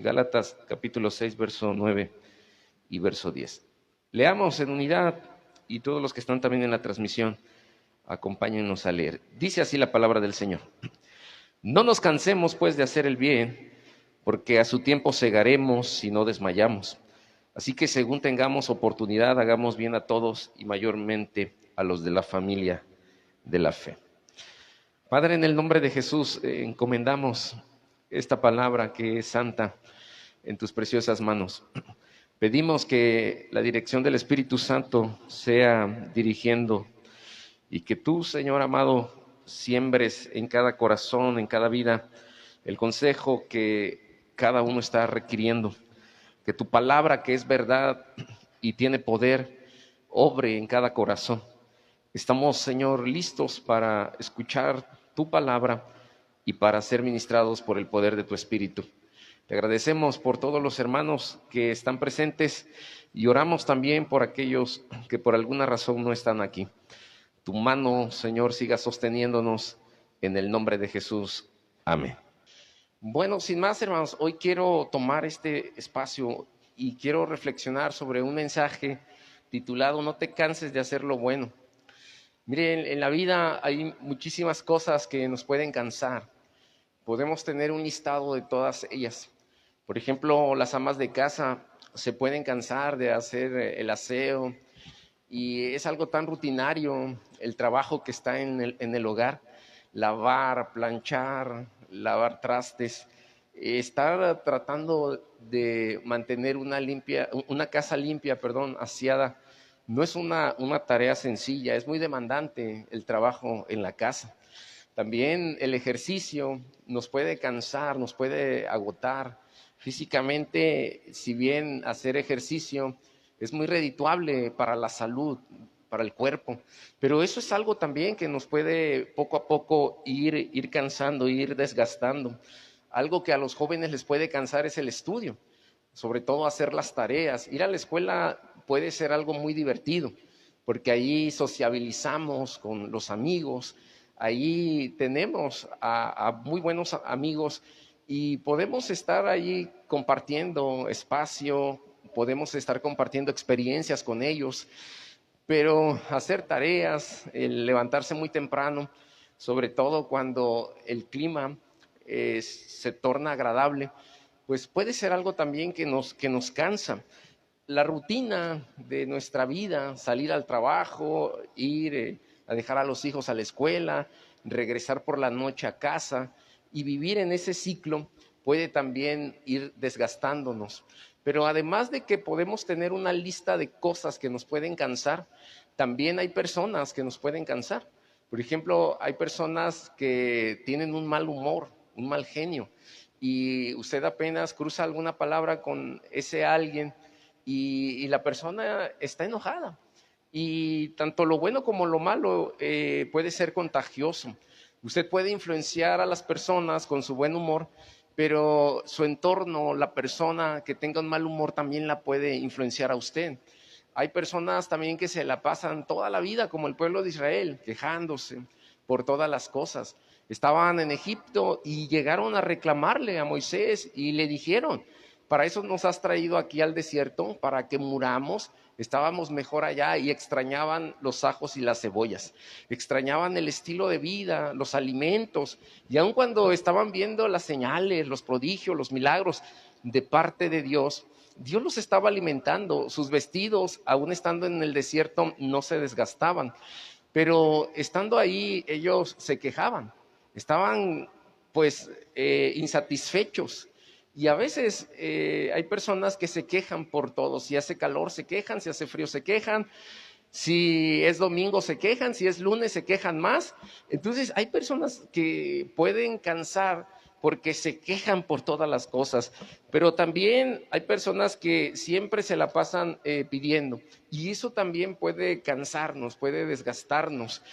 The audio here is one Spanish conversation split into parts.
Gálatas capítulo 6, verso 9 y verso 10. Leamos en unidad y todos los que están también en la transmisión, acompáñennos a leer. Dice así la palabra del Señor. No nos cansemos pues de hacer el bien, porque a su tiempo segaremos si no desmayamos. Así que según tengamos oportunidad, hagamos bien a todos y mayormente a los de la familia de la fe. Padre, en el nombre de Jesús, encomendamos esta palabra que es santa en tus preciosas manos. Pedimos que la dirección del Espíritu Santo sea dirigiendo y que tú, Señor amado, siembres en cada corazón, en cada vida, el consejo que cada uno está requiriendo. Que tu palabra, que es verdad y tiene poder, obre en cada corazón. Estamos, Señor, listos para escuchar tu palabra y para ser ministrados por el poder de tu Espíritu. Te agradecemos por todos los hermanos que están presentes y oramos también por aquellos que por alguna razón no están aquí. Tu mano, Señor, siga sosteniéndonos en el nombre de Jesús. Amén. Bueno, sin más, hermanos, hoy quiero tomar este espacio y quiero reflexionar sobre un mensaje titulado No te canses de hacer lo bueno. Miren, en la vida hay muchísimas cosas que nos pueden cansar. Podemos tener un listado de todas ellas. Por ejemplo, las amas de casa se pueden cansar de hacer el aseo y es algo tan rutinario el trabajo que está en el hogar. Lavar, planchar, lavar trastes, estar tratando de mantener una casa limpia, aseada. No es una tarea sencilla, es muy demandante el trabajo en la casa. También el ejercicio nos puede cansar, nos puede agotar. Físicamente, si bien hacer ejercicio es muy redituable para la salud, para el cuerpo, pero eso es algo también que nos puede poco a poco ir cansando, ir desgastando. Algo que a los jóvenes les puede cansar es el estudio, sobre todo hacer las tareas. Ir a la escuela puede ser algo muy divertido, porque ahí sociabilizamos con los amigos, ahí tenemos a muy buenos amigos y podemos estar ahí compartiendo espacio, podemos estar compartiendo experiencias con ellos, pero hacer tareas, el levantarse muy temprano, sobre todo cuando el clima se torna agradable, pues puede ser algo también que nos cansa. La rutina de nuestra vida, salir al trabajo, ir a dejar a los hijos a la escuela, regresar por la noche a casa y vivir en ese ciclo puede también ir desgastándonos. Pero además de que podemos tener una lista de cosas que nos pueden cansar, también hay personas que nos pueden cansar. Por ejemplo, hay personas que tienen un mal humor, un mal genio, y usted apenas cruza alguna palabra con ese alguien y la persona está enojada. Y tanto lo bueno como lo malo puede ser contagioso. Usted puede influenciar a las personas con su buen humor, pero su entorno, la persona que tenga un mal humor también la puede influenciar a usted. Hay personas también que se la pasan toda la vida, como el pueblo de Israel, quejándose por todas las cosas. Estaban en Egipto y llegaron a reclamarle a Moisés y le dijeron, para eso nos has traído aquí al desierto, para que muramos. Estábamos mejor allá, y extrañaban los ajos y las cebollas, extrañaban el estilo de vida, los alimentos, y aun cuando estaban viendo las señales, los prodigios, los milagros de parte de Dios, Dios los estaba alimentando. Sus vestidos, aún estando en el desierto, no se desgastaban, pero estando ahí ellos se quejaban, estaban insatisfechos. Y a veces hay personas que se quejan por todo. Si hace calor se quejan, si hace frío se quejan, si es domingo se quejan, si es lunes se quejan más. Entonces hay personas que pueden cansar porque se quejan por todas las cosas, pero también hay personas que siempre se la pasan pidiendo, y eso también puede cansarnos, puede desgastarnos.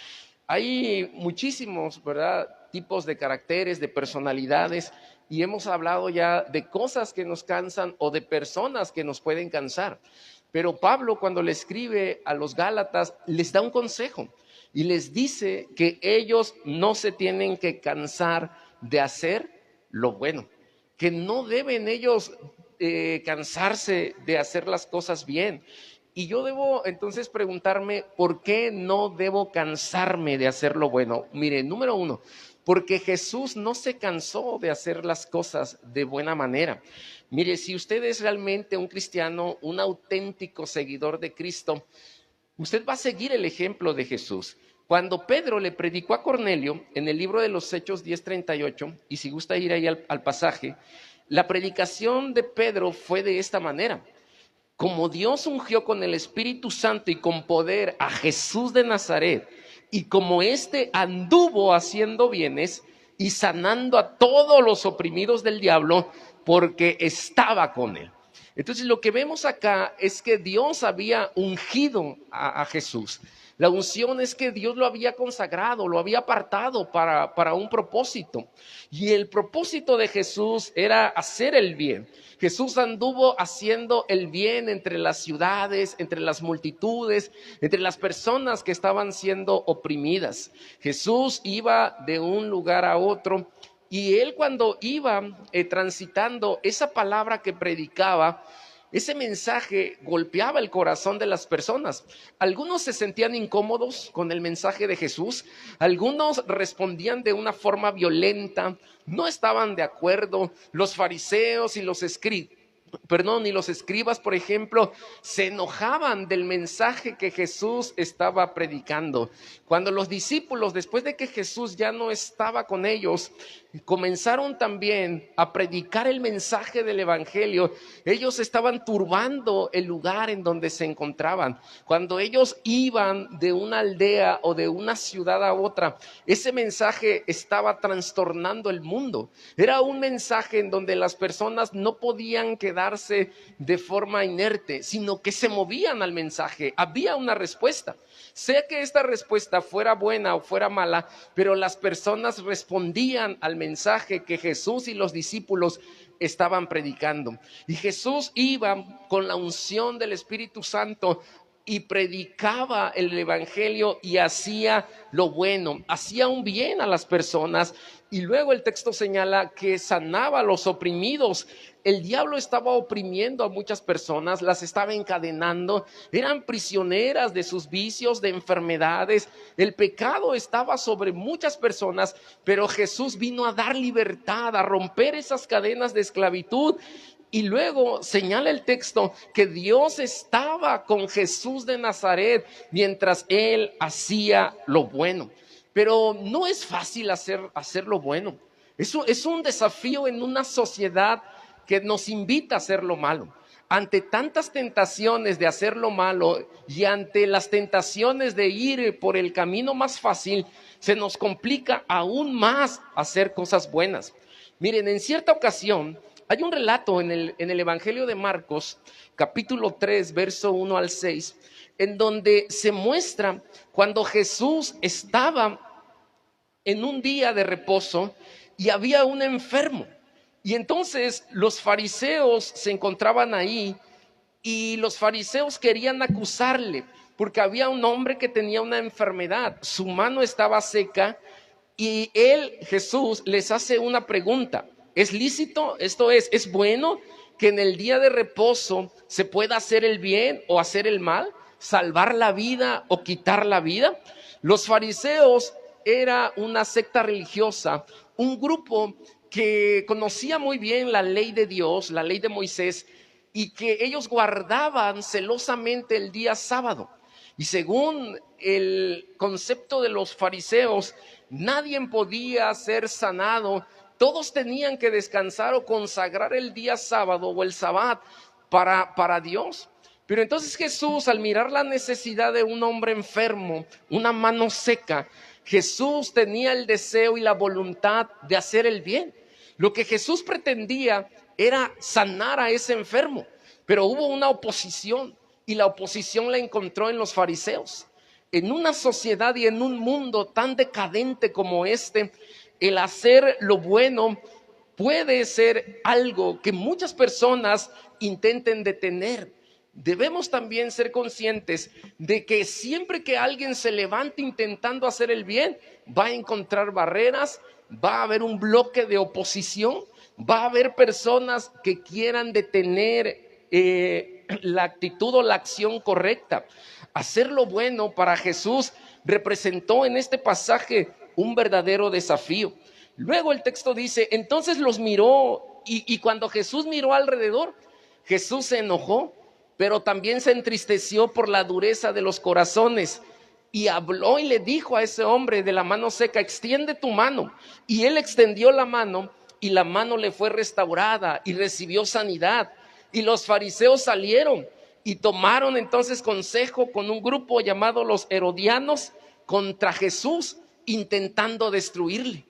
Hay muchísimos, ¿verdad?, tipos de caracteres, de personalidades, y hemos hablado ya de cosas que nos cansan o de personas que nos pueden cansar. Pero Pablo, cuando le escribe a los Gálatas, les da un consejo y les dice que ellos no se tienen que cansar de hacer lo bueno, que no deben ellos cansarse de hacer las cosas bien. Y yo debo entonces preguntarme, ¿por qué no debo cansarme de hacer lo bueno? Mire, número uno, porque Jesús no se cansó de hacer las cosas de buena manera. Mire, si usted es realmente un cristiano, un auténtico seguidor de Cristo, usted va a seguir el ejemplo de Jesús. Cuando Pedro le predicó a Cornelio en el libro de los Hechos 10:38, y si gusta ir ahí al pasaje, la predicación de Pedro fue de esta manera. Como Dios ungió con el Espíritu Santo y con poder a Jesús de Nazaret, y como éste anduvo haciendo bienes y sanando a todos los oprimidos del diablo, porque estaba con él. Entonces lo que vemos acá es que Dios había ungido a Jesús. La unción es que Dios lo había consagrado, lo había apartado para un propósito. Y el propósito de Jesús era hacer el bien. Jesús anduvo haciendo el bien entre las ciudades, entre las multitudes, entre las personas que estaban siendo oprimidas. Jesús iba de un lugar a otro. Y él cuando iba transitando, esa palabra que predicaba, ese mensaje golpeaba el corazón de las personas. Algunos se sentían incómodos con el mensaje de Jesús, algunos respondían de una forma violenta, no estaban de acuerdo. Los fariseos y los escribas, por ejemplo, se enojaban del mensaje que Jesús estaba predicando. Cuando los discípulos, después de que Jesús ya no estaba con ellos, comenzaron también a predicar el mensaje del evangelio, ellos estaban turbando el lugar en donde se encontraban. Cuando ellos iban de una aldea o de una ciudad a otra, ese mensaje estaba trastornando el mundo. Era un mensaje en donde las personas no podían quedarse de forma inerte, sino que se movían al mensaje. Había una respuesta. Sea que esta respuesta fuera buena o fuera mala, pero las personas respondían al mensaje que Jesús y los discípulos estaban predicando. Y Jesús iba con la unción del Espíritu Santo y predicaba el evangelio y hacía lo bueno, hacía un bien a las personas. Y luego el texto señala que sanaba a los oprimidos. El diablo estaba oprimiendo a muchas personas, las estaba encadenando, eran prisioneras de sus vicios, de enfermedades. El pecado estaba sobre muchas personas, pero Jesús vino a dar libertad, a romper esas cadenas de esclavitud. Y luego señala el texto que Dios estaba con Jesús de Nazaret mientras él hacía lo bueno. Pero no es fácil hacer lo bueno. Eso es un desafío en una sociedad que nos invita a hacer lo malo. Ante tantas tentaciones de hacer lo malo y ante las tentaciones de ir por el camino más fácil, se nos complica aún más hacer cosas buenas. Miren, en cierta ocasión hay un relato en el Evangelio de Marcos, capítulo 3, verso 1 al 6, en donde se muestra cuando Jesús estaba en un día de reposo y había un enfermo. Y entonces los fariseos se encontraban ahí y los fariseos querían acusarle porque había un hombre que tenía una enfermedad, su mano estaba seca y Jesús, les hace una pregunta. ¿Es lícito? Esto ¿es bueno que en el día de reposo se pueda hacer el bien o hacer el mal? ¿Salvar la vida o quitar la vida? Los fariseos era una secta religiosa, un grupo que conocía muy bien la ley de Dios, la ley de Moisés, y que ellos guardaban celosamente el día sábado. Y según el concepto de los fariseos, nadie podía ser sanado, todos tenían que descansar o consagrar el día sábado o el sabbat para Dios. Pero entonces Jesús, al mirar la necesidad de un hombre enfermo, una mano seca, Jesús tenía el deseo y la voluntad de hacer el bien. Lo que Jesús pretendía era sanar a ese enfermo, pero hubo una oposición y la oposición la encontró en los fariseos. En una sociedad y en un mundo tan decadente como este, el hacer lo bueno puede ser algo que muchas personas intenten detener. Debemos también ser conscientes de que siempre que alguien se levante intentando hacer el bien, va a encontrar barreras, va a haber un bloque de oposición. Va a haber personas que quieran detener la actitud o la acción correcta. Hacer lo bueno para Jesús representó en este pasaje un verdadero desafío. Luego el texto dice, entonces los miró y cuando Jesús miró alrededor, Jesús se enojó, pero también se entristeció por la dureza de los corazones. Y habló y le dijo a ese hombre de la mano seca, extiende tu mano. Y él extendió la mano y la mano le fue restaurada y recibió sanidad. Y los fariseos salieron y tomaron entonces consejo con un grupo llamado los herodianos contra Jesús, intentando destruirle.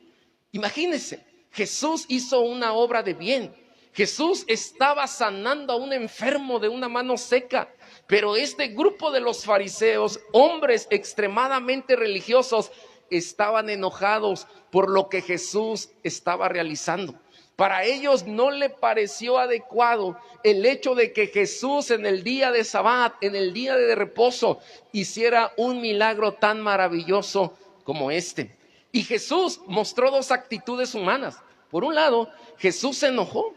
Imagínense, Jesús hizo una obra de bien. Jesús estaba sanando a un enfermo de una mano seca, pero este grupo de los fariseos, hombres extremadamente religiosos, estaban enojados por lo que Jesús estaba realizando. Para ellos no le pareció adecuado el hecho de que Jesús en el día de Sabbat, en el día de reposo, hiciera un milagro tan maravilloso como este. Y Jesús mostró dos actitudes humanas. Por un lado, Jesús se enojó,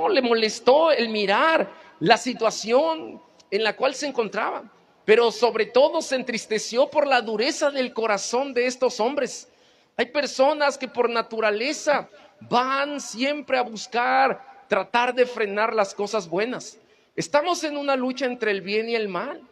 le molestó el mirar la situación en la cual se encontraba, pero sobre todo se entristeció por la dureza del corazón de estos hombres. Hay personas que por naturaleza van siempre a buscar tratar de frenar las cosas buenas. Estamos en una lucha entre el bien y el mal,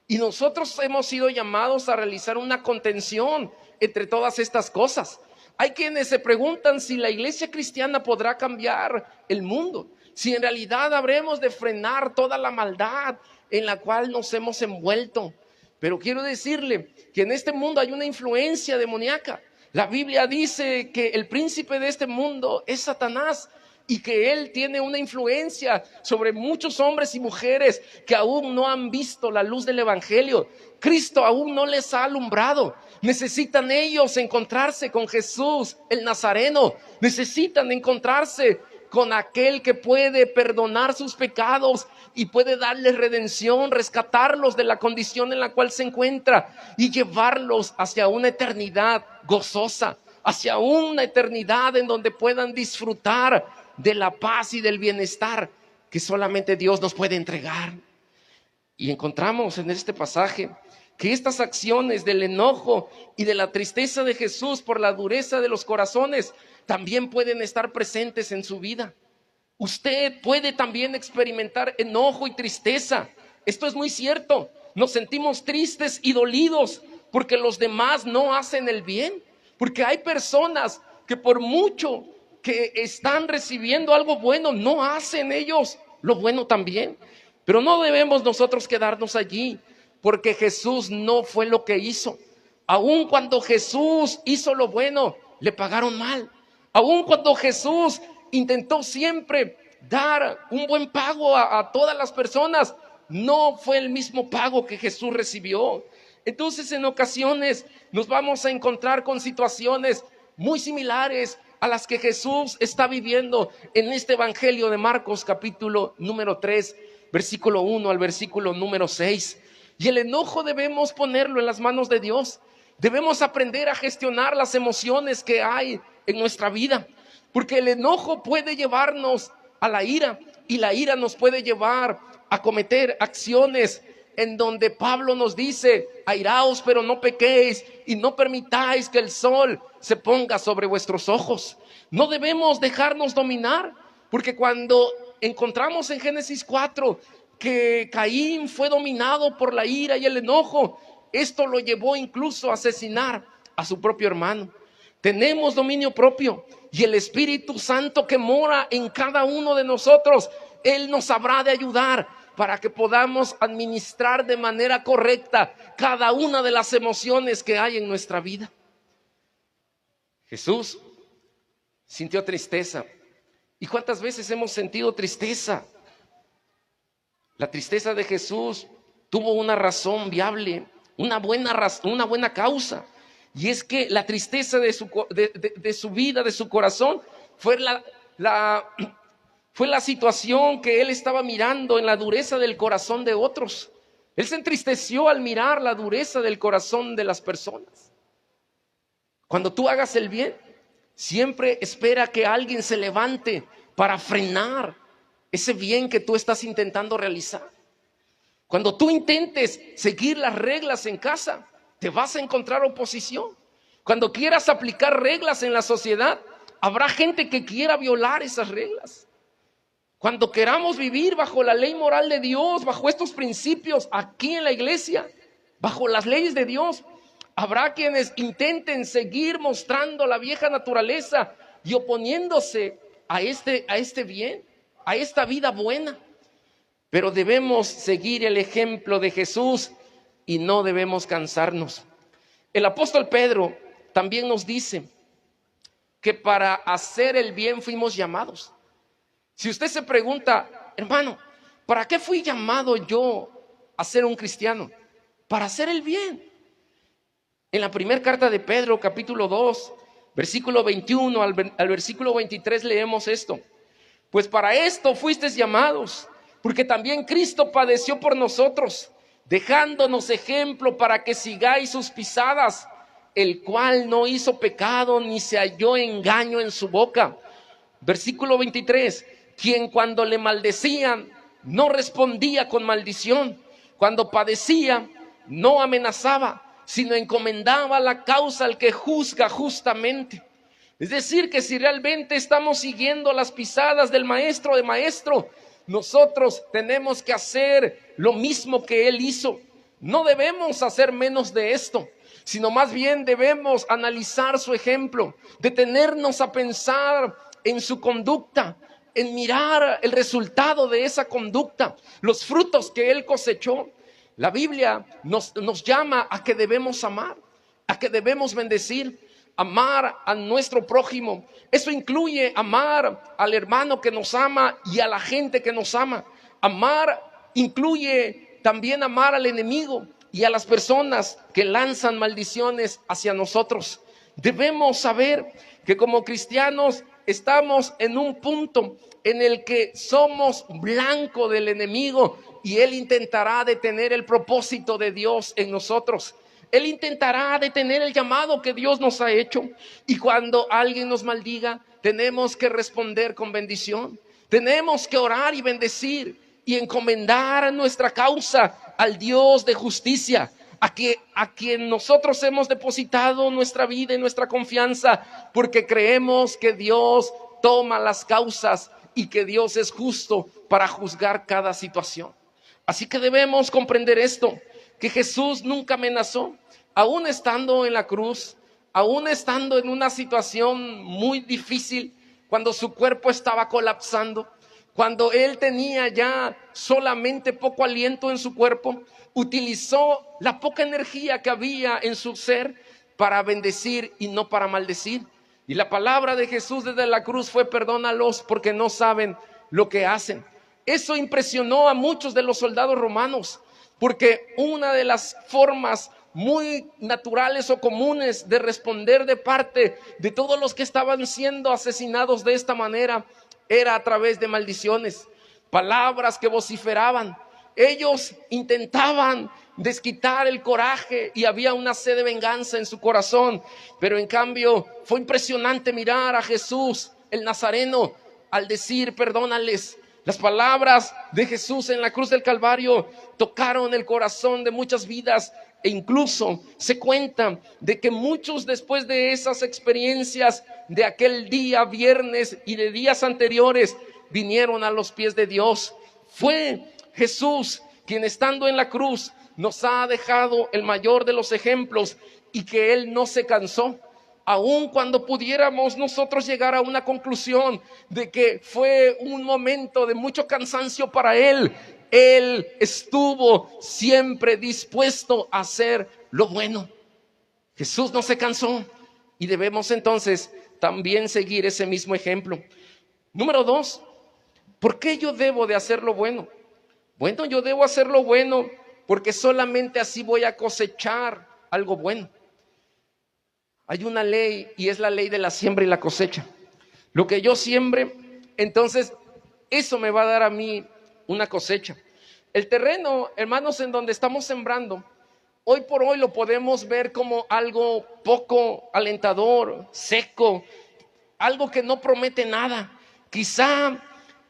y nosotros hemos sido llamados a realizar una contención entre todas estas cosas. Hay quienes se preguntan si la iglesia cristiana podrá cambiar el mundo, si en realidad habremos de frenar toda la maldad en la cual nos hemos envuelto. Pero quiero decirle que en este mundo hay una influencia demoníaca. La Biblia dice que el príncipe de este mundo es Satanás y que él tiene una influencia sobre muchos hombres y mujeres que aún no han visto la luz del evangelio. Cristo aún no les ha alumbrado. Necesitan ellos encontrarse con Jesús, el Nazareno. Necesitan encontrarse con aquel que puede perdonar sus pecados y puede darles redención, rescatarlos de la condición en la cual se encuentra y llevarlos hacia una eternidad gozosa, hacia una eternidad en donde puedan disfrutar de la paz y del bienestar que solamente Dios nos puede entregar. Y encontramos en este pasaje que estas acciones del enojo y de la tristeza de Jesús por la dureza de los corazones también pueden estar presentes en su vida. Usted puede también experimentar enojo y tristeza. Esto es muy cierto. Nos sentimos tristes y dolidos porque los demás no hacen el bien. Porque hay personas que por mucho que están recibiendo algo bueno, no hacen ellos lo bueno también. Pero no debemos nosotros quedarnos allí, porque Jesús no fue lo que hizo. Aun cuando Jesús hizo lo bueno, le pagaron mal. Aun cuando Jesús intentó siempre dar un buen pago a todas las personas, no fue el mismo pago que Jesús recibió. Entonces, en ocasiones nos vamos a encontrar con situaciones muy similares a las que Jesús está viviendo en este evangelio de Marcos, capítulo número 3, versículo 1 al versículo número 6. Y el enojo debemos ponerlo en las manos de Dios. Debemos aprender a gestionar las emociones que hay en nuestra vida, porque el enojo puede llevarnos a la ira, y la ira nos puede llevar a cometer acciones en donde Pablo nos dice: airaos, pero no pequéis, y no permitáis que el sol se ponga sobre vuestros ojos. No debemos dejarnos dominar, porque cuando encontramos en Génesis 4 que Caín fue dominado por la ira y el enojo, esto lo llevó incluso a asesinar a su propio hermano. Tenemos dominio propio, y el Espíritu Santo que mora en cada uno de nosotros, Él nos habrá de ayudar para que podamos administrar de manera correcta cada una de las emociones que hay en nuestra vida. Jesús sintió tristeza. ¿Y cuántas veces hemos sentido tristeza? La tristeza de Jesús tuvo una razón viable, una buena causa. Y es que la tristeza de su vida, de su corazón, fue la situación que él estaba mirando en la dureza del corazón de otros. Él se entristeció al mirar la dureza del corazón de las personas. Cuando tú hagas el bien, Siempre espera que alguien se levante para frenar ese bien que tú estás intentando realizar. Cuando tú intentes seguir las reglas en casa, te vas a encontrar oposición. Cuando quieras aplicar reglas en la sociedad, habrá gente que quiera violar esas reglas. Cuando queramos vivir bajo la ley moral de Dios, bajo estos principios aquí en la iglesia, bajo las leyes de Dios, habrá quienes intenten seguir mostrando la vieja naturaleza y oponiéndose a este bien, a esta vida buena. Pero debemos seguir el ejemplo de Jesús y no debemos cansarnos. El apóstol Pedro también nos dice que para hacer el bien fuimos llamados. Si usted se pregunta, hermano, ¿para qué fui llamado yo a ser un cristiano? Para hacer el bien. En la primera carta de Pedro, capítulo 2, versículo 21 al versículo 23 leemos esto. Pues para esto fuisteis llamados, porque también Cristo padeció por nosotros, dejándonos ejemplo para que sigáis sus pisadas, el cual no hizo pecado ni se halló engaño en su boca. Versículo 23, quien cuando le maldecían no respondía con maldición, cuando padecía no amenazaba, sino encomendaba la causa al que juzga justamente. Es decir, que si realmente estamos siguiendo las pisadas del maestro de maestro, nosotros tenemos que hacer lo mismo que él hizo. No debemos hacer menos de esto, sino más bien debemos analizar su ejemplo, detenernos a pensar en su conducta, en mirar el resultado de esa conducta, los frutos que él cosechó. La Biblia nos llama a que debemos amar, a que debemos bendecir, amar a nuestro prójimo. Eso incluye amar al hermano que nos ama y a la gente que nos ama. Amar incluye también amar al enemigo y a las personas que lanzan maldiciones hacia nosotros. Debemos saber que como cristianos estamos en un punto en el que somos blanco del enemigo y él intentará detener el propósito de Dios en nosotros. Él intentará detener el llamado que Dios nos ha hecho. Y cuando alguien nos maldiga, tenemos que responder con bendición. Tenemos que orar y bendecir y encomendar nuestra causa al Dios de justicia, a quien nosotros hemos depositado nuestra vida y nuestra confianza, porque creemos que Dios toma las causas y que Dios es justo para juzgar cada situación. Así que debemos comprender esto, que Jesús nunca amenazó, aún estando en la cruz, aún estando en una situación muy difícil, cuando su cuerpo estaba colapsando, cuando él tenía ya solamente poco aliento en su cuerpo, utilizó la poca energía que había en su ser para bendecir y no para maldecir. Y la palabra de Jesús desde la cruz fue: perdónalos porque no saben lo que hacen. Eso impresionó a muchos de los soldados romanos, porque una de las formas muy naturales o comunes de responder de parte de todos los que estaban siendo asesinados de esta manera era a través de maldiciones, palabras que vociferaban. Ellos intentaban desquitar el coraje y había una sed de venganza en su corazón, pero en cambio fue impresionante mirar a Jesús, el Nazareno, al decir: perdónales. Las palabras de Jesús en la cruz del Calvario tocaron el corazón de muchas vidas, e incluso se cuenta de que muchos, después de esas experiencias de aquel día viernes y de días anteriores, vinieron a los pies de Dios. Fue Jesús quien, estando en la cruz, nos ha dejado el mayor de los ejemplos, y que él no se cansó. Aun cuando pudiéramos nosotros llegar a una conclusión de que fue un momento de mucho cansancio para él, él estuvo siempre dispuesto a hacer lo bueno. Jesús no se cansó, y debemos entonces también seguir ese mismo ejemplo. Número 2, ¿por qué yo debo de hacer lo bueno? Bueno, yo debo hacer lo bueno porque solamente así voy a cosechar algo bueno. Hay una ley, y es la ley de la siembra y la cosecha. Lo que yo siembre, entonces eso me va a dar a mí una cosecha. El terreno, hermanos, en donde estamos sembrando, hoy por hoy lo podemos ver como algo poco alentador, seco, algo que no promete nada. Quizá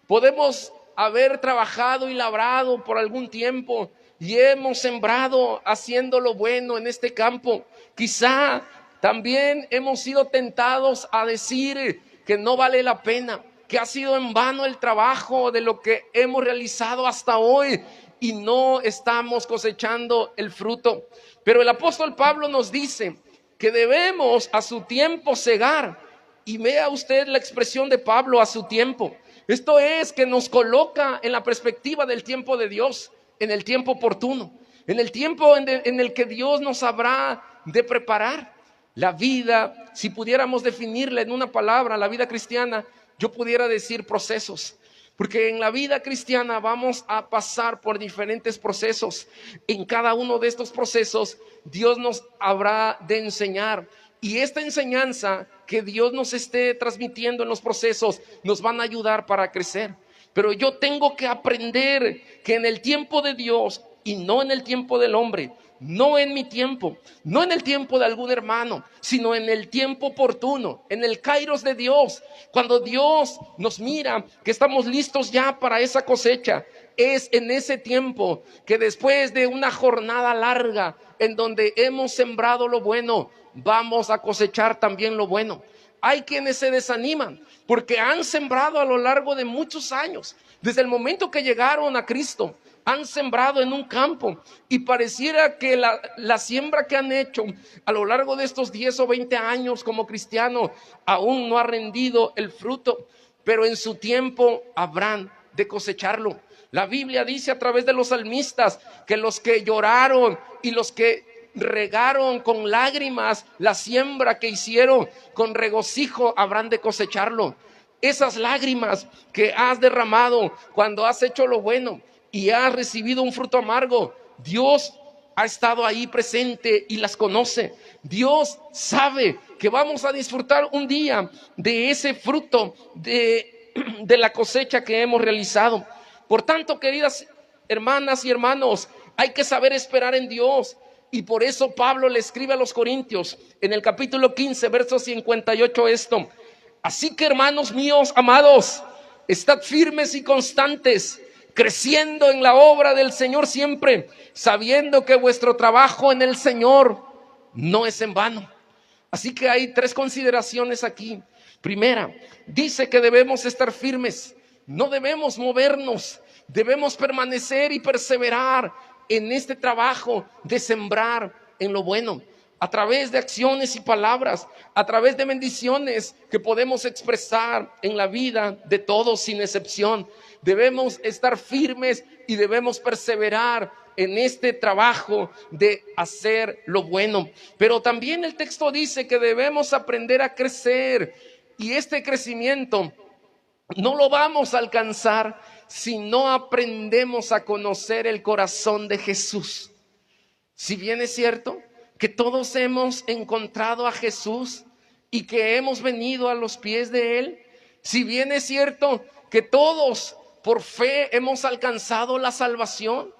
podemos haber trabajado y labrado por algún tiempo y hemos sembrado haciendo lo bueno en este campo. Quizá también hemos sido tentados a decir que no vale la pena, que ha sido en vano el trabajo de lo que hemos realizado hasta hoy y no estamos cosechando el fruto. Pero el apóstol Pablo nos dice que debemos a su tiempo segar. Y vea usted la expresión de Pablo, a su tiempo. Esto es que nos coloca en la perspectiva del tiempo de Dios, en el tiempo oportuno, en el tiempo en el que Dios nos habrá de preparar. La vida, si pudiéramos definirla en una palabra, la vida cristiana, yo pudiera decir procesos. Porque en la vida cristiana vamos a pasar por diferentes procesos. En cada uno de estos procesos Dios nos habrá de enseñar. Y esta enseñanza que Dios nos esté transmitiendo en los procesos nos van a ayudar para crecer. Pero yo tengo que aprender que en el tiempo de Dios y no en el tiempo del hombre, no en mi tiempo, no en el tiempo de algún hermano, sino en el tiempo oportuno, en el kairos de Dios. Cuando Dios nos mira que estamos listos ya para esa cosecha, es en ese tiempo que después de una jornada larga en donde hemos sembrado lo bueno, vamos a cosechar también lo bueno. Hay quienes se desaniman porque han sembrado a lo largo de muchos años, desde el momento que llegaron a Cristo. Han sembrado en un campo y pareciera que la siembra que han hecho a lo largo de estos 10 o 20 años como cristiano aún no ha rendido el fruto, pero en su tiempo habrán de cosecharlo. La Biblia dice a través de los salmistas que los que lloraron y los que regaron con lágrimas la siembra que hicieron, con regocijo habrán de cosecharlo. Esas lágrimas que has derramado cuando has hecho lo bueno y has recibido un fruto amargo, Dios ha estado ahí presente y las conoce. Dios sabe que vamos a disfrutar un día de ese fruto de la cosecha que hemos realizado. Por tanto, queridas hermanas y hermanos, hay que saber esperar en Dios. Y por eso Pablo le escribe a los Corintios en el capítulo 15, verso 58 esto: así que, hermanos míos amados, estad firmes y constantes, creciendo en la obra del Señor siempre, sabiendo que vuestro trabajo en el Señor no es en vano. Así que hay 3 consideraciones aquí. Primera, dice que debemos estar firmes, no debemos movernos, debemos permanecer y perseverar en este trabajo de sembrar en lo bueno, a través de acciones y palabras, a través de bendiciones que podemos expresar en la vida de todos sin excepción. Debemos estar firmes y debemos perseverar en este trabajo de hacer lo bueno. Pero también el texto dice que debemos aprender a crecer, y este crecimiento no lo vamos a alcanzar si no aprendemos a conocer el corazón de Jesús. Si bien es cierto que todos hemos encontrado a Jesús y que hemos venido a los pies de Él, si bien es cierto que todos por fe hemos alcanzado la salvación,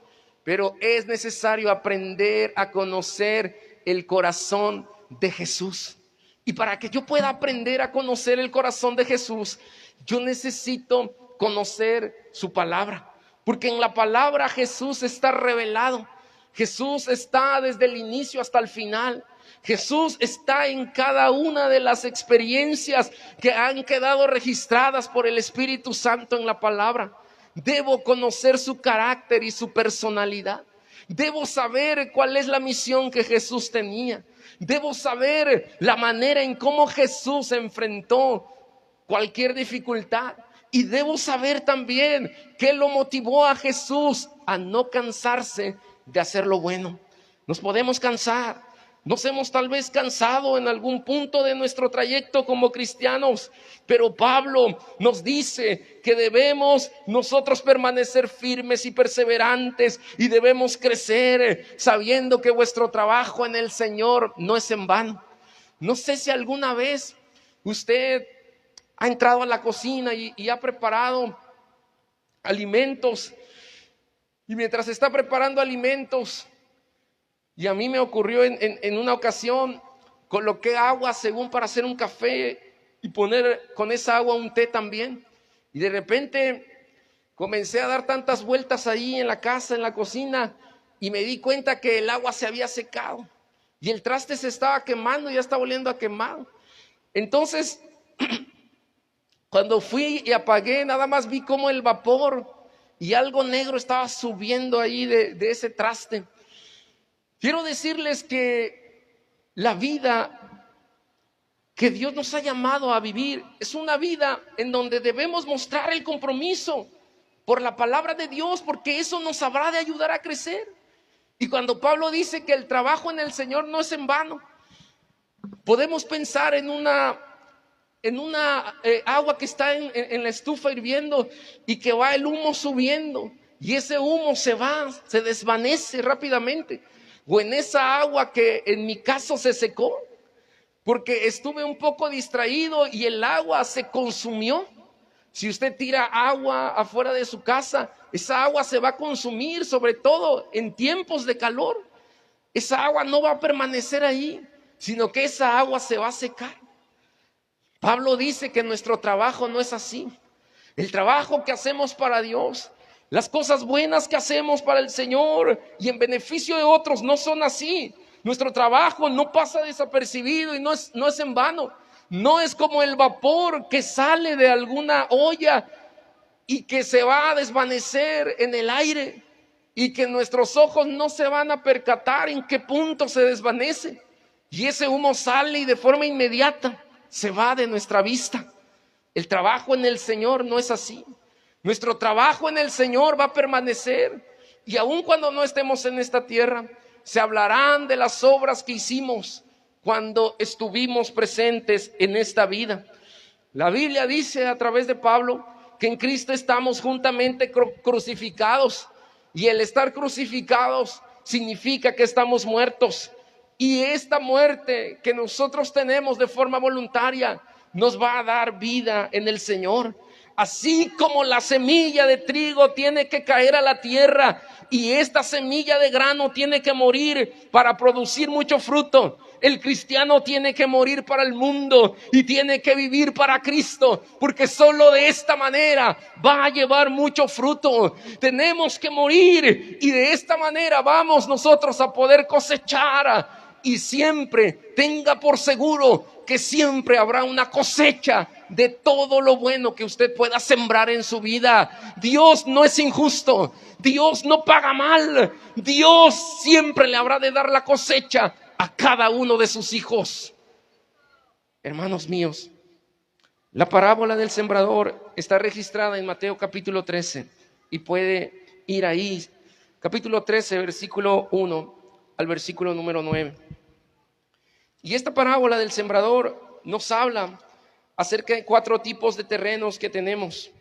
pero es necesario aprender a conocer el corazón de Jesús. Y para que yo pueda aprender a conocer el corazón de Jesús, yo necesito conocer su palabra, porque en la palabra Jesús está revelado. Jesús está desde el inicio hasta el final. Jesús está en cada una de las experiencias que han quedado registradas por el Espíritu Santo en la palabra. Debo conocer su carácter y su personalidad. Debo saber cuál es la misión que Jesús tenía. Debo saber la manera en cómo Jesús enfrentó cualquier dificultad. Y debo saber también qué lo motivó a Jesús a no cansarse de hacer lo bueno. Nos podemos cansar, nos hemos tal vez cansado en algún punto de nuestro trayecto como cristianos, pero Pablo nos dice que debemos nosotros permanecer firmes y perseverantes y debemos crecer sabiendo que vuestro trabajo en el Señor no es en vano. No sé si alguna vez usted ha entrado a la cocina y ha preparado alimentos, y mientras está preparando alimentos, y a mí me ocurrió en una ocasión, coloqué agua según para hacer un café, y poner con esa agua un té también. Y de repente comencé a dar tantas vueltas ahí en la casa, en la cocina, y me di cuenta que el agua se había secado y el traste se estaba quemando, ya estaba oliendo a quemado. Entonces, cuando fui y apagué, nada más vi como el vapor y algo negro estaba subiendo ahí de ese traste. Quiero decirles que la vida que Dios nos ha llamado a vivir es una vida en donde debemos mostrar el compromiso por la palabra de Dios, porque eso nos habrá de ayudar a crecer. Y cuando Pablo dice que el trabajo en el Señor no es en vano, podemos pensar en una agua que está en la estufa hirviendo y que va el humo subiendo, y ese humo se desvanece rápidamente. O en esa agua que en mi caso se secó porque estuve un poco distraído y el agua se consumió. Si usted tira agua afuera de su casa, esa agua se va a consumir, sobre todo en tiempos de calor. Esa agua no va a permanecer ahí, sino que esa agua se va a secar. Pablo dice que nuestro trabajo no es así. El trabajo que hacemos para Dios, las cosas buenas que hacemos para el Señor y en beneficio de otros no son así. Nuestro trabajo no pasa desapercibido y no es en vano. No es como el vapor que sale de alguna olla y que se va a desvanecer en el aire y que nuestros ojos no se van a percatar en qué punto se desvanece. Y ese humo sale y de forma inmediata se va de nuestra vista. El trabajo en el Señor no es así. Nuestro trabajo en el Señor va a permanecer. Y aun cuando no estemos en esta tierra, se hablarán de las obras que hicimos cuando estuvimos presentes en esta vida. La Biblia dice a través de Pablo que en Cristo estamos juntamente crucificados. Y el estar crucificados significa que estamos muertos. Y esta muerte que nosotros tenemos de forma voluntaria nos va a dar vida en el Señor. Así como la semilla de trigo tiene que caer a la tierra y esta semilla de grano tiene que morir para producir mucho fruto, el cristiano tiene que morir para el mundo y tiene que vivir para Cristo, porque solo de esta manera va a llevar mucho fruto. Tenemos que morir y de esta manera vamos nosotros a poder cosechar. Y siempre tenga por seguro que siempre habrá una cosecha de todo lo bueno que usted pueda sembrar en su vida. Dios no es injusto, Dios no paga mal, Dios siempre le habrá de dar la cosecha a cada uno de sus hijos. Hermanos míos, la parábola del sembrador está registrada en Mateo capítulo 13 y puede ir ahí, capítulo 13, versículo 1 al versículo número 9. Y esta parábola del sembrador nos habla acerca de 4 tipos de terrenos que tenemos.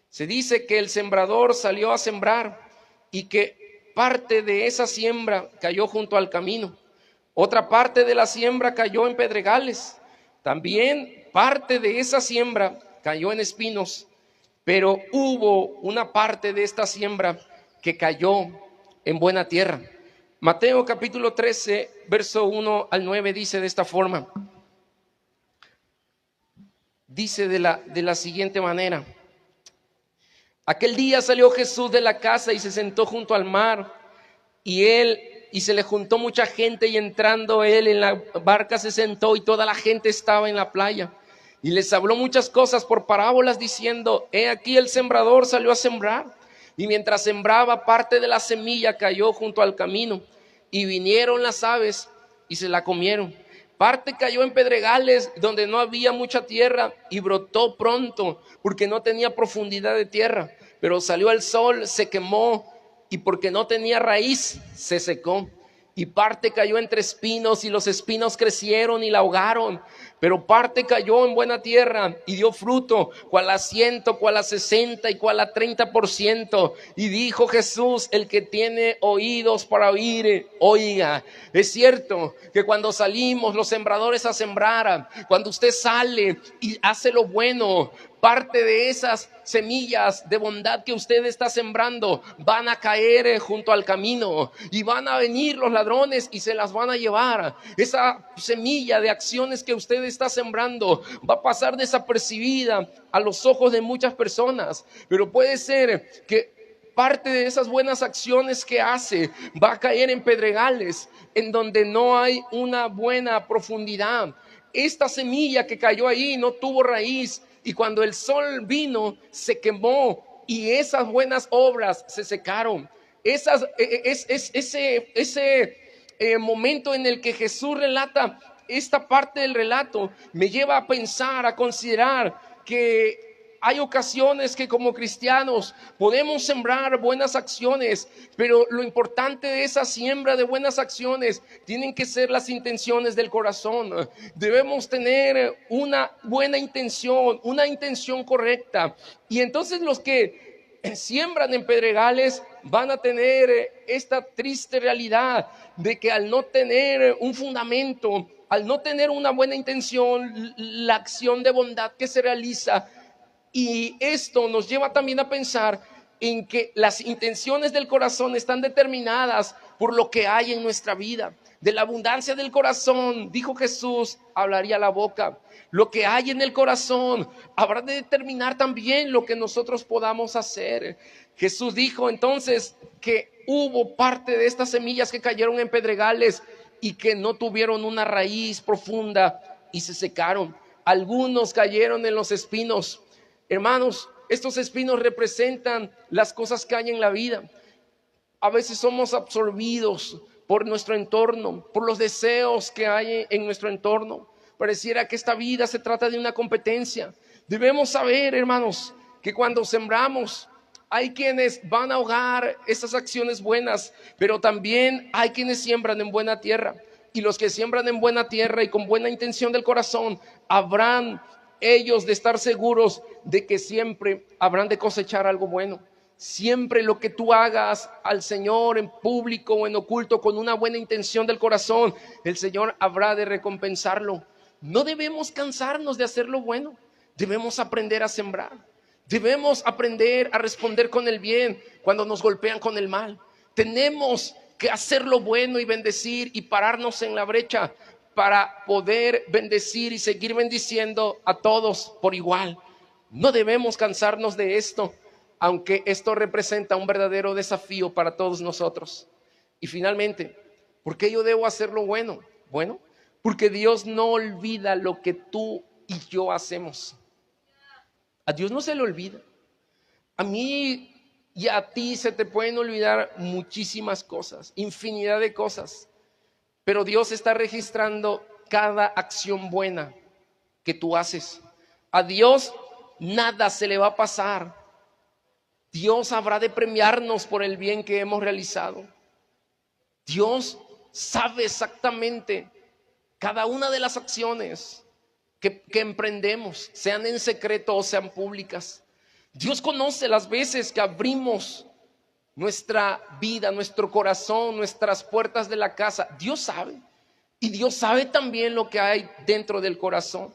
Se dice que el sembrador salió a sembrar y que parte de esa siembra cayó junto al camino. Otra parte de la siembra cayó en pedregales. También parte de esa siembra cayó en espinos. Pero hubo una parte de esta siembra que cayó en buena tierra. Mateo capítulo 13, verso 1 al 9 dice de esta forma. Dice de la siguiente manera. Aquel día salió Jesús de la casa y se sentó junto al mar, y se le juntó mucha gente, y entrando él en la barca se sentó, y toda la gente estaba en la playa. Y les habló muchas cosas por parábolas, diciendo: he aquí el sembrador salió a sembrar, y mientras sembraba, parte de la semilla cayó junto al camino, y vinieron las aves y se la comieron. Parte cayó en pedregales donde no había mucha tierra y brotó pronto porque no tenía profundidad de tierra, pero salió el sol, se quemó, y porque no tenía raíz se secó. Y parte cayó entre espinos y los espinos crecieron y la ahogaron. Pero parte cayó en buena tierra y dio fruto, cual a 100, cual a 60 y cual a 30%. Y dijo Jesús: el que tiene oídos para oír, oiga. Es cierto que cuando salimos los sembradores a sembrar, cuando usted sale y hace lo bueno, Parte de esas semillas de bondad que usted está sembrando van a caer junto al camino y van a venir los ladrones y se las van a llevar. Esa semilla de acciones que usted está sembrando va a pasar desapercibida a los ojos de muchas personas, pero puede ser que parte de esas buenas acciones que hace va a caer en pedregales en donde no hay una buena profundidad. Esta semilla que cayó ahí no tuvo raíz, y cuando el sol vino se quemó y esas buenas obras se secaron. Ese momento en el que Jesús relata esta parte del relato me lleva a pensar, a considerar que hay ocasiones que como cristianos podemos sembrar buenas acciones, pero lo importante de esa siembra de buenas acciones tienen que ser las intenciones del corazón. Debemos tener una buena intención, una intención correcta. Y entonces los que siembran en pedregales van a tener esta triste realidad de que al no tener un fundamento, al no tener una buena intención, la acción de bondad que se realiza. Y esto nos lleva también a pensar en que las intenciones del corazón están determinadas por lo que hay en nuestra vida. De la abundancia del corazón, dijo Jesús, hablaría la boca. Lo que hay en el corazón habrá de determinar también lo que nosotros podamos hacer. Jesús dijo entonces que hubo parte de estas semillas que cayeron en pedregales y que no tuvieron una raíz profunda y se secaron. Algunos cayeron en los espinos. Hermanos, estos espinos representan las cosas que hay en la vida. A veces somos absorbidos por nuestro entorno, por los deseos que hay en nuestro entorno. Pareciera que esta vida se trata de una competencia. Debemos saber, hermanos, que cuando sembramos, hay quienes van a ahogar esas acciones buenas, pero también hay quienes siembran en buena tierra. Y los que siembran en buena tierra y con buena intención del corazón, habrán ellos de estar seguros de que siempre habrán de cosechar algo bueno. Siempre lo que tú hagas al Señor en público o en oculto con una buena intención del corazón, el Señor habrá de recompensarlo. No debemos cansarnos de hacer lo bueno. Debemos aprender a sembrar. Debemos aprender a responder con el bien cuando nos golpean con el mal. Tenemos que hacer lo bueno y bendecir y pararnos en la brecha para poder bendecir y seguir bendiciendo a todos por igual. No debemos cansarnos de esto, aunque esto representa un verdadero desafío para todos nosotros. Y finalmente, ¿por qué yo debo hacer lo bueno? Bueno, porque Dios no olvida lo que tú y yo hacemos. A Dios no se le olvida. A mí y a ti se te pueden olvidar muchísimas cosas, infinidad de cosas. Pero Dios está registrando cada acción buena que tú haces. A Dios nada se le va a pasar. Dios habrá de premiarnos por el bien que hemos realizado. Dios sabe exactamente cada una de las acciones que emprendemos, sean en secreto o sean públicas. Dios conoce las veces que abrimos nuestra vida, nuestro corazón, nuestras puertas de la casa. Dios sabe. Y Dios sabe también lo que hay dentro del corazón.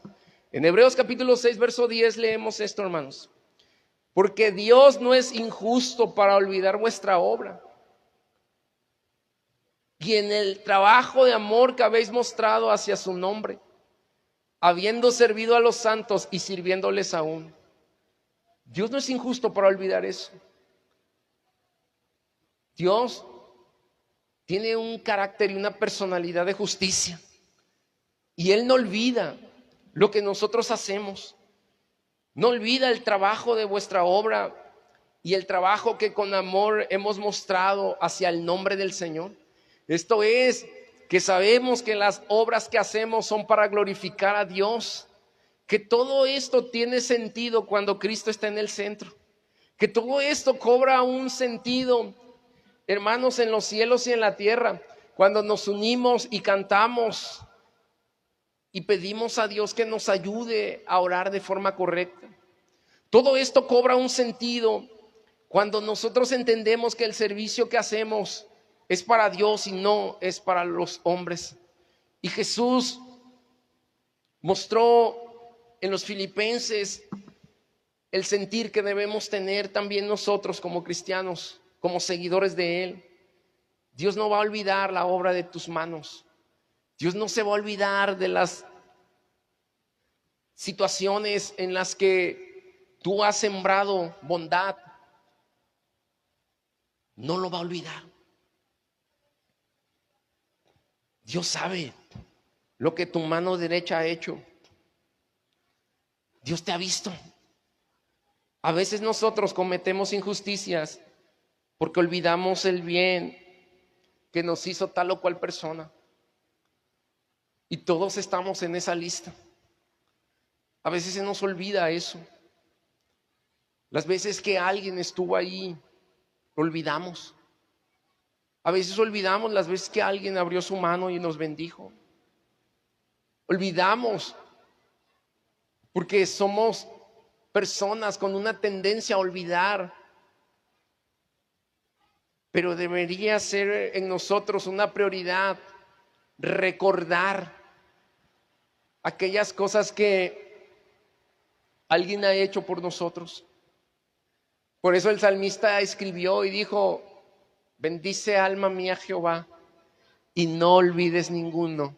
En Hebreos capítulo 6, verso 10 leemos esto, hermanos. Porque Dios no es injusto para olvidar vuestra obra y en el trabajo de amor que habéis mostrado hacia su nombre, habiendo servido a los santos y sirviéndoles aún. Dios no es injusto para olvidar eso. Dios tiene un carácter y una personalidad de justicia. Y Él no olvida lo que nosotros hacemos. No olvida el trabajo de vuestra obra y el trabajo que con amor hemos mostrado hacia el nombre del Señor. Esto es, que sabemos que las obras que hacemos son para glorificar a Dios. Que todo esto tiene sentido cuando Cristo está en el centro. Que todo esto cobra un sentido, hermanos, en los cielos y en la tierra, cuando nos unimos y cantamos y pedimos a Dios que nos ayude a orar de forma correcta. Todo esto cobra un sentido cuando nosotros entendemos que el servicio que hacemos es para Dios y no es para los hombres. Y Jesús mostró en los Filipenses el sentir que debemos tener también nosotros como cristianos, como seguidores de Él. Dios no va a olvidar la obra de tus manos. Dios no se va a olvidar de las situaciones en las que tú has sembrado bondad. No lo va a olvidar. Dios sabe lo que tu mano derecha ha hecho. Dios te ha visto. A veces nosotros cometemos injusticias porque olvidamos el bien que nos hizo tal o cual persona. Y todos estamos en esa lista. A veces se nos olvida eso. Las veces que alguien estuvo ahí, lo olvidamos. A veces olvidamos las veces que alguien abrió su mano y nos bendijo. Olvidamos porque somos personas con una tendencia a olvidar. Pero debería ser en nosotros una prioridad recordar aquellas cosas que alguien ha hecho por nosotros. Por eso el salmista escribió y dijo: bendice alma mía Jehová y no olvides ninguno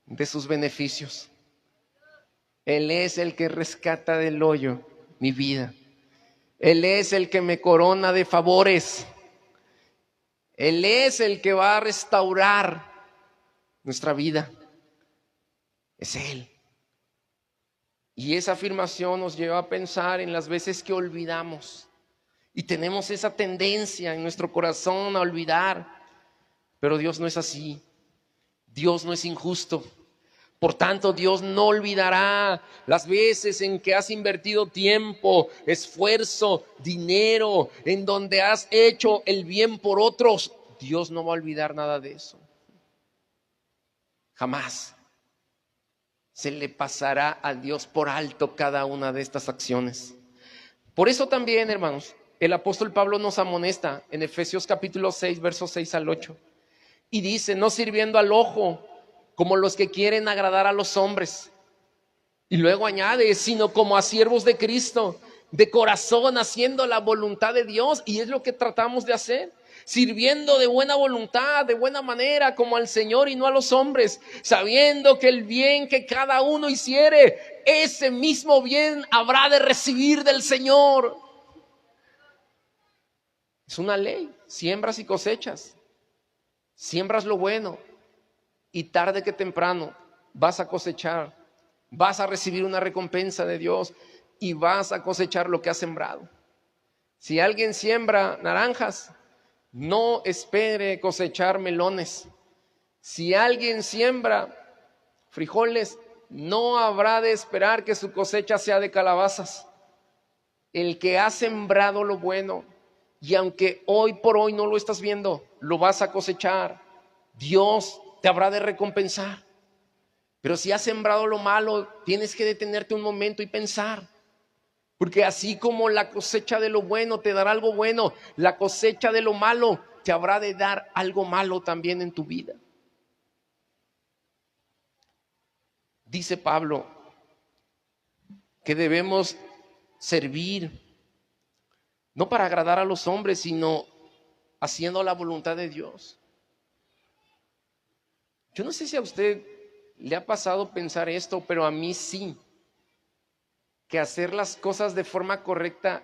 de sus beneficios. Él es el que rescata del hoyo mi vida. Él es el que me corona de favores. Él es el que va a restaurar nuestra vida. Es Él. Y esa afirmación nos lleva a pensar en las veces que olvidamos. Y tenemos esa tendencia en nuestro corazón a olvidar. Pero Dios no es así. Dios no es injusto. Por tanto, Dios no olvidará las veces en que has invertido tiempo, esfuerzo, dinero, en donde has hecho el bien por otros. Dios no va a olvidar nada de eso. Jamás se le pasará a Dios por alto cada una de estas acciones. Por eso también, hermanos, el apóstol Pablo nos amonesta en Efesios capítulo 6, versos 6 al 8. Y dice: no sirviendo al ojo como los que quieren agradar a los hombres. Y luego añade: sino como a siervos de Cristo, de corazón, haciendo la voluntad de Dios. Y es lo que tratamos de hacer, sirviendo de buena voluntad, de buena manera, como al Señor y no a los hombres, sabiendo que el bien que cada uno hiciere, ese mismo bien habrá de recibir del Señor. Es una ley: siembras y cosechas. Siembras lo bueno y tarde que temprano vas a cosechar, vas a recibir una recompensa de Dios y vas a cosechar lo que has sembrado. Si alguien siembra naranjas, no espere cosechar melones. Si alguien siembra frijoles, no habrá de esperar que su cosecha sea de calabazas. El que ha sembrado lo bueno, y aunque hoy por hoy no lo estás viendo, lo vas a cosechar. Dios te habrá de recompensar. Pero si has sembrado lo malo, tienes que detenerte un momento y pensar. Porque así como la cosecha de lo bueno te dará algo bueno, la cosecha de lo malo te habrá de dar algo malo también en tu vida. Dice Pablo que debemos servir, no para agradar a los hombres, sino haciendo la voluntad de Dios. Yo no sé si a usted le ha pasado pensar esto, pero a mí sí, que hacer las cosas de forma correcta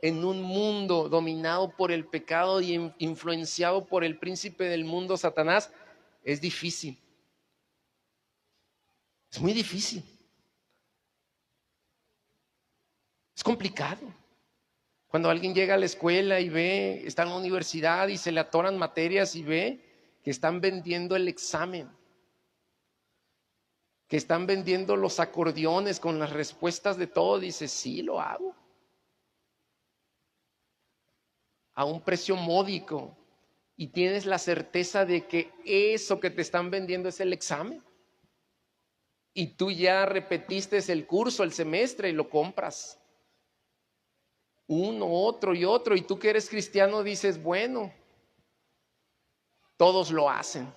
en un mundo dominado por el pecado y influenciado por el príncipe del mundo, Satanás, es difícil. Es muy difícil. Es complicado. Cuando alguien llega a la escuela y ve, está en la universidad y se le atoran materias y ve que están vendiendo el examen, que están vendiendo los acordeones con las respuestas de todo, dice: sí, lo hago. A un precio módico. Y tienes la certeza de que eso que te están vendiendo es el examen. Y tú ya repetiste el curso, el semestre, y lo compras. Uno, otro y otro. Y tú que eres cristiano dices: bueno, todos lo hacen.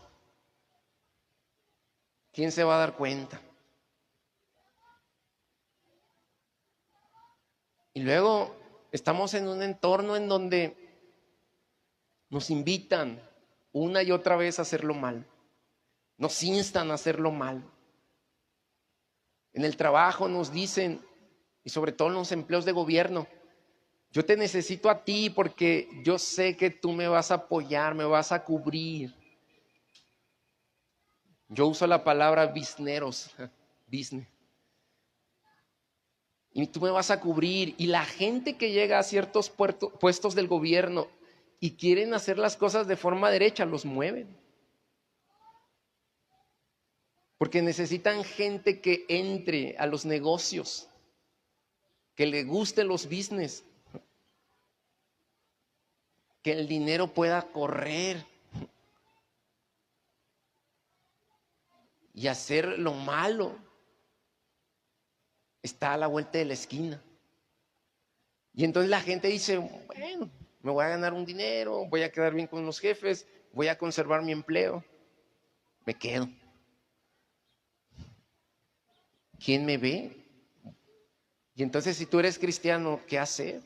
¿Quién se va a dar cuenta? Y luego estamos en un entorno en donde nos invitan una y otra vez a hacerlo mal. Nos instan a hacerlo mal. En el trabajo nos dicen, y sobre todo en los empleos de gobierno, yo te necesito a ti porque yo sé que tú me vas a apoyar, me vas a cubrir. Yo uso la palabra bizneros, business. Y tú me vas a cubrir. Y la gente que llega a ciertos puestos del gobierno y quieren hacer las cosas de forma derecha, los mueven. Porque necesitan gente que entre a los negocios, que le guste los business, que el dinero pueda correr y hacer lo malo. Está a la vuelta de la esquina. Y entonces la gente dice, bueno, me voy a ganar un dinero, voy a quedar bien con los jefes, voy a conservar mi empleo, me quedo. ¿Quién me ve? Y entonces si tú eres cristiano, ¿qué hacer?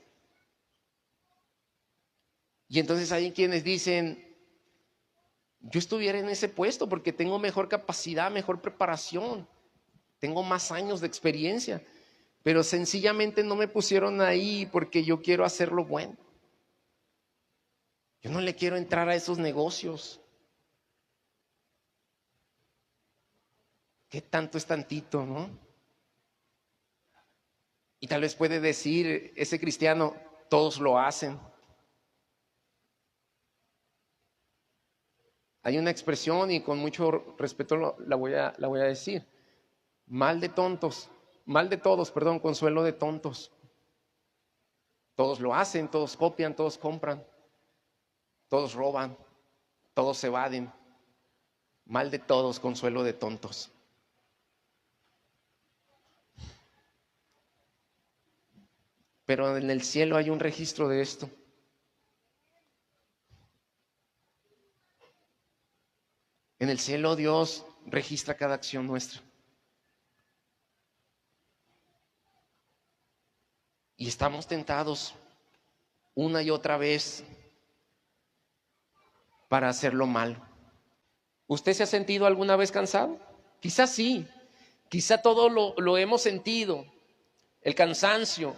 Y entonces hay quienes dicen, yo estuviera en ese puesto porque tengo mejor capacidad, mejor preparación, tengo más años de experiencia, pero sencillamente no me pusieron ahí porque yo quiero hacer lo bueno. Yo no le quiero entrar a esos negocios. ¿Qué tanto es tantito, no? Y tal vez puede decir ese cristiano, todos lo hacen. Hay una expresión y con mucho respeto la voy a decir. Mal de todos, consuelo de tontos. Todos lo hacen, todos copian, todos compran, todos roban, todos se evaden. Mal de todos, consuelo de tontos. Pero en el cielo hay un registro de esto. En el cielo Dios registra cada acción nuestra. Y estamos tentados una y otra vez para hacerlo malo. ¿Usted se ha sentido alguna vez cansado? Quizás sí, quizá todo lo hemos sentido, el cansancio,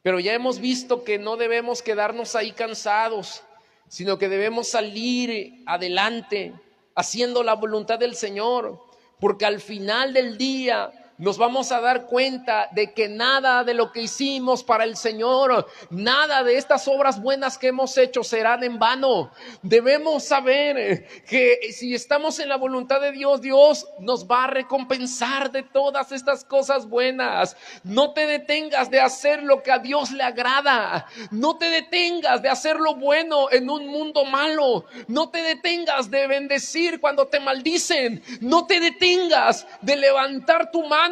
pero ya hemos visto que no debemos quedarnos ahí cansados, sino que debemos salir adelante haciendo la voluntad del Señor, porque al final del día nos vamos a dar cuenta de que nada de lo que hicimos para el Señor, nada de estas obras buenas que hemos hecho serán en vano. Debemos saber que si estamos en la voluntad de Dios, Dios nos va a recompensar de todas estas cosas buenas. No te detengas de hacer lo que a Dios le agrada. No te detengas de hacer lo bueno en un mundo malo. No te detengas de bendecir cuando te maldicen. No te detengas de levantar tu mano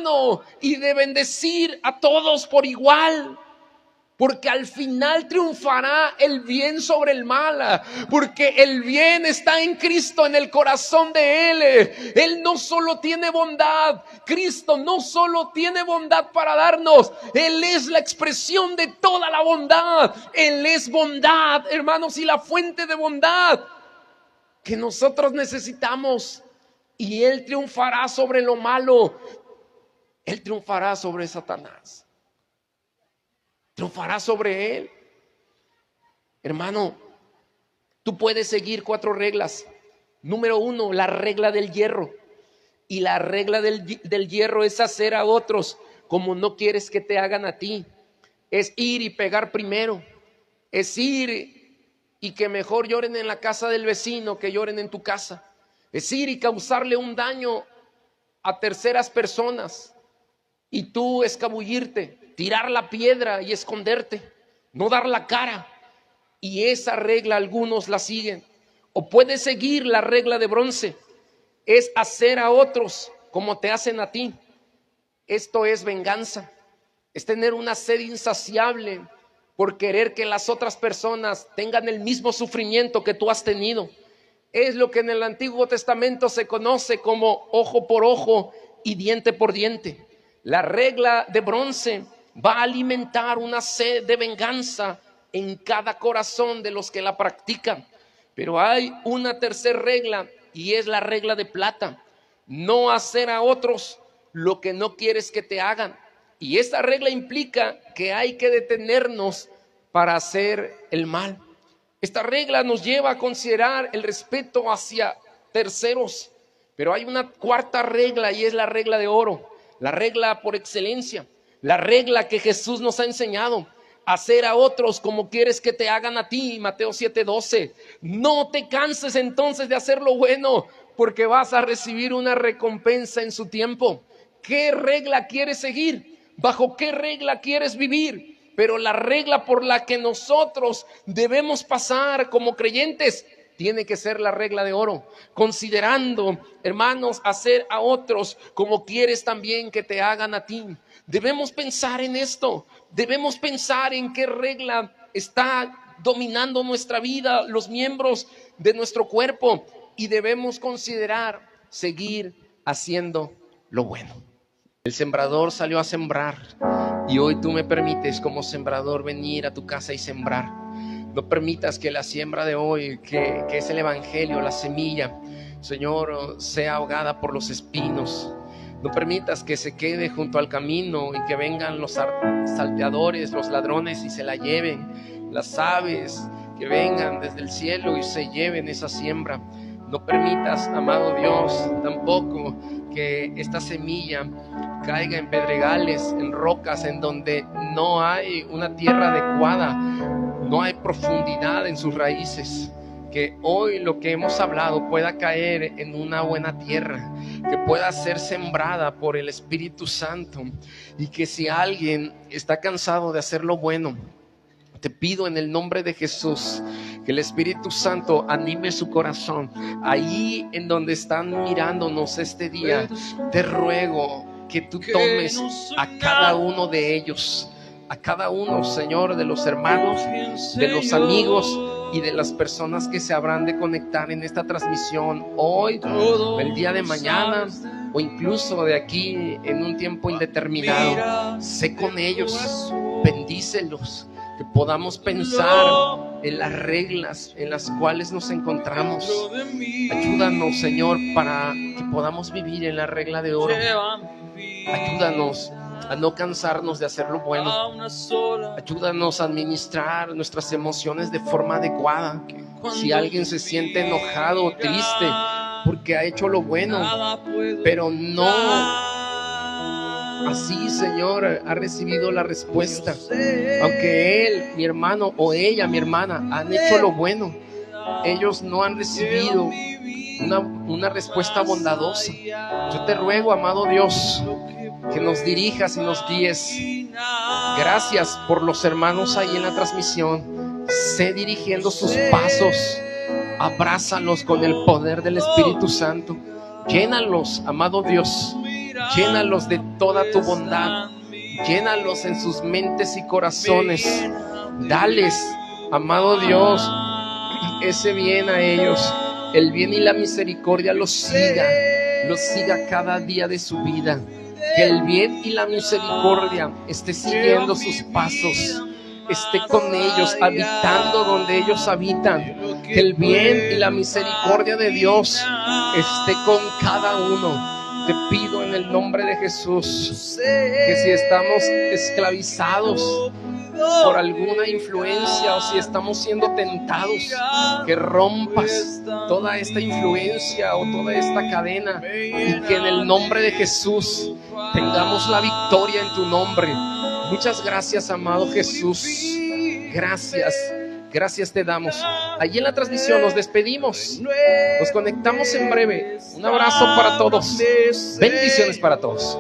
y de bendecir a todos por igual, porque al final triunfará el bien sobre el mal, porque el bien está en Cristo, en el corazón de Él. Él no solo tiene bondad, Cristo no solo tiene bondad para darnos, Él es la expresión de toda la bondad. Él es bondad, hermanos, y la fuente de bondad que nosotros necesitamos. Y Él triunfará sobre lo malo. Él triunfará sobre Satanás. Triunfará sobre él. Hermano, tú puedes seguir 4 reglas. Número 1, la regla del hierro. Y la regla del hierro es hacer a otros como no quieres que te hagan a ti. Es ir y pegar primero. Es ir y que mejor lloren en la casa del vecino que lloren en tu casa. Es ir y causarle un daño a terceras personas y tú escabullirte, tirar la piedra y esconderte, no dar la cara. Y esa regla algunos la siguen. O puedes seguir la regla de bronce, es hacer a otros como te hacen a ti. Esto es venganza, es tener una sed insaciable por querer que las otras personas tengan el mismo sufrimiento que tú has tenido. Es lo que en el Antiguo Testamento se conoce como ojo por ojo y diente por diente. La regla de bronce va a alimentar una sed de venganza en cada corazón de los que la practican. Pero hay una tercera regla, y es la regla de plata: no hacer a otros lo que no quieres que te hagan. Y esta regla implica que hay que detenernos para hacer el mal. Esta regla nos lleva a considerar el respeto hacia terceros. Pero hay una cuarta regla, y es la regla de oro, la regla por excelencia, la regla que Jesús nos ha enseñado: hacer a otros como quieres que te hagan a ti. Mateo 7:12. No te canses entonces de hacer lo bueno, porque vas a recibir una recompensa en su tiempo. ¿Qué regla quieres seguir? ¿Bajo qué regla quieres vivir? Pero la regla por la que nosotros debemos pasar como creyentes tiene que ser la regla de oro, considerando, hermanos, hacer a otros como quieres también que te hagan a ti. Debemos pensar en esto, debemos pensar en qué regla está dominando nuestra vida, los miembros de nuestro cuerpo, y debemos considerar seguir haciendo lo bueno. El sembrador salió a sembrar, y hoy tú me permites como sembrador venir a tu casa y sembrar. No permitas que la siembra de hoy, que es el evangelio, la semilla, Señor, sea ahogada por los espinos. No permitas que se quede junto al camino y que vengan los salteadores, los ladrones, y se la lleven. Las aves que vengan desde el cielo y se lleven esa siembra. No permitas, amado Dios, tampoco que esta semilla caiga en pedregales, en rocas, en donde no hay una tierra adecuada, no hay profundidad en sus raíces. Que hoy lo que hemos hablado pueda caer en una buena tierra, que pueda ser sembrada por el Espíritu Santo, y que si alguien está cansado de hacer lo bueno, te pido en el nombre de Jesús que el Espíritu Santo anime su corazón. Ahí en donde están mirándonos este día, te ruego que tú tomes a cada uno de ellos, a cada uno, Señor, de los hermanos, de los amigos y de las personas que se habrán de conectar en esta transmisión hoy, o el día de mañana, o incluso de aquí en un tiempo indeterminado. Sé con ellos, bendícelos, que podamos pensar en las reglas en las cuales nos encontramos. Ayúdanos, Señor, para que podamos vivir en la regla de oro. Ayúdanos a no cansarnos de hacer lo bueno. Ayúdanos a administrar nuestras emociones de forma adecuada. Si alguien se siente enojado o triste porque ha hecho lo bueno, pero no así, Señor, ha recibido la respuesta, aunque él, mi hermano, o ella, mi hermana, han hecho lo bueno, ellos no han recibido una respuesta bondadosa. Yo te ruego, amado Dios, que nos dirijas y nos guíes. Gracias por los hermanos ahí en la transmisión. Sé dirigiendo sus pasos. Abrázalos con el poder del Espíritu Santo. Llénalos, amado Dios. Llénalos de toda tu bondad. Llénalos en sus mentes y corazones. Dales, amado Dios, ese bien a ellos. El bien y la misericordia los siga cada día de su vida. Que el bien y la misericordia esté siguiendo sus pasos, esté con ellos, habitando donde ellos habitan. Que el bien y la misericordia de Dios esté con cada uno. Te pido en el nombre de Jesús que si estamos esclavizados por alguna influencia, o si estamos siendo tentados, que rompas toda esta influencia o toda esta cadena, y que en el nombre de Jesús tengamos la victoria en tu nombre. Muchas gracias, amado Jesús. Gracias te damos. Allí en la transmisión nos despedimos. Nos conectamos en breve. Un abrazo para todos. Bendiciones para todos.